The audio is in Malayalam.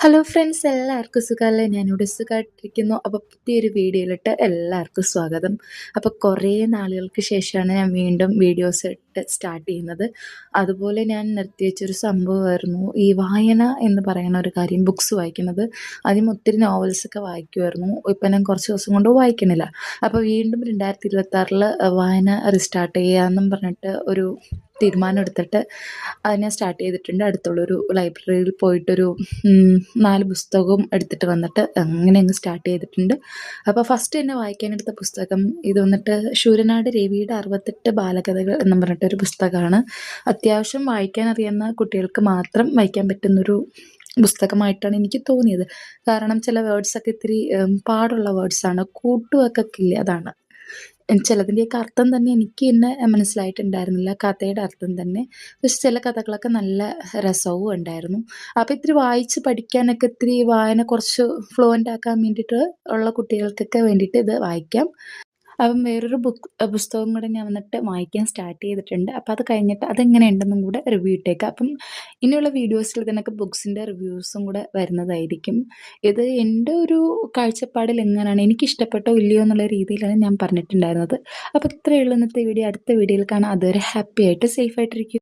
ഹലോ ഫ്രണ്ട്സ്, എല്ലാവർക്കും സുഖമല്ലേ? ഞാനിവിടെ സുഖമായിട്ടിരിക്കുന്നു. അപ്പോൾ പുതിയൊരു വീഡിയോയിലിട്ട് എല്ലാവർക്കും സ്വാഗതം. അപ്പോൾ കുറേ നാളുകൾക്ക് ശേഷമാണ് ഞാൻ വീണ്ടും വീഡിയോസ് ഇട്ട് സ്റ്റാർട്ട് ചെയ്യുന്നത്. അതുപോലെ ഞാൻ നിർത്തിവെച്ചൊരു സംഭവമായിരുന്നു ഈ വായന എന്ന് പറയുന്ന ഒരു കാര്യം, ബുക്സ് വായിക്കുന്നത്. ആദ്യം ഒത്തിരി നോവൽസൊക്കെ വായിക്കുമായിരുന്നു. ഇപ്പം ഞാൻ കുറച്ച് ദിവസം കൊണ്ട് വായിക്കണില്ല. അപ്പോൾ വീണ്ടും 2026 വായന റീസ്റ്റാർട്ട് ചെയ്യാമെന്നും പറഞ്ഞിട്ട് ഒരു തീരുമാനം എടുത്തിട്ട് അത് ഞാൻ സ്റ്റാർട്ട് ചെയ്തിട്ടുണ്ട്. അടുത്തുള്ളൊരു ലൈബ്രറിയിൽ പോയിട്ടൊരു 4 പുസ്തകവും എടുത്തിട്ട് വന്നിട്ട് അങ്ങനെ അങ്ങ് സ്റ്റാർട്ട് ചെയ്തിട്ടുണ്ട്. അപ്പോൾ ഫസ്റ്റ് തന്നെ വായിക്കാനെടുത്ത പുസ്തകം ഇത് വന്നിട്ട് ശൂരനാട് രവിയുടെ 68 ബാലകഥകൾ എന്നും പറഞ്ഞിട്ടൊരു പുസ്തകമാണ്. അത്യാവശ്യം വായിക്കാൻ അറിയുന്ന കുട്ടികൾക്ക് മാത്രം വായിക്കാൻ പറ്റുന്നൊരു പുസ്തകമായിട്ടാണ് എനിക്ക് തോന്നിയത്. കാരണം ചില വേർഡ്സൊക്കെ ഇത്തിരി പാടുള്ള വേർഡ്സാണ്. കൂട്ടുവാക്കൊക്കെ ഇല്ലേ, അതാണ്. ചിലതിൻ്റെയൊക്കെ അർത്ഥം തന്നെ എനിക്ക് തന്നെ മനസ്സിലായിട്ടുണ്ടായിരുന്നില്ല, കഥയുടെ അർത്ഥം തന്നെ. പക്ഷെ ചില കഥകളൊക്കെ നല്ല രസവും ഉണ്ടായിരുന്നു. അപ്പോൾ ഇത്തിരി വായിച്ച് പഠിക്കാനൊക്കെ ഇത്തിരി വായന കുറച്ച് ഫ്ലുവൻ്റ് ആക്കാൻ വേണ്ടിയിട്ട് ഉള്ള കുട്ടികൾക്കൊക്കെ വേണ്ടിയിട്ട് ഇത് വായിക്കാം. അപ്പം വേറൊരു പുസ്തകം കൂടെ ഞാൻ വന്നിട്ട് വായിക്കാൻ സ്റ്റാർട്ട് ചെയ്തിട്ടുണ്ട്. അപ്പോൾ അത് കഴിഞ്ഞിട്ട് അതെങ്ങനെയുണ്ടെന്നും കൂടെ റിവ്യൂ ഇട്ടേക്കാം. അപ്പം ഇനിയുള്ള വീഡിയോസിൽ ഇതിനൊക്കെ ബുക്സിൻ്റെ റിവ്യൂസും കൂടെ വരുന്നതായിരിക്കും. ഇത് എൻ്റെ ഒരു കാഴ്ചപ്പാടിൽ എങ്ങനെയാണ് എനിക്കിഷ്ടപ്പെട്ടോ ഇല്ലയോ എന്നുള്ള രീതിയിലാണ് ഞാൻ പറഞ്ഞിട്ടുണ്ടായിരുന്നത്. അപ്പോൾ ഇത്രയേ ഉള്ളൂ ഇന്നത്തെ വീഡിയോ. അടുത്ത വീഡിയോയിൽ കാണാം. അതുവരെ ഹാപ്പി ആയിട്ട് സേഫ് ആയിട്ടിരിക്കും.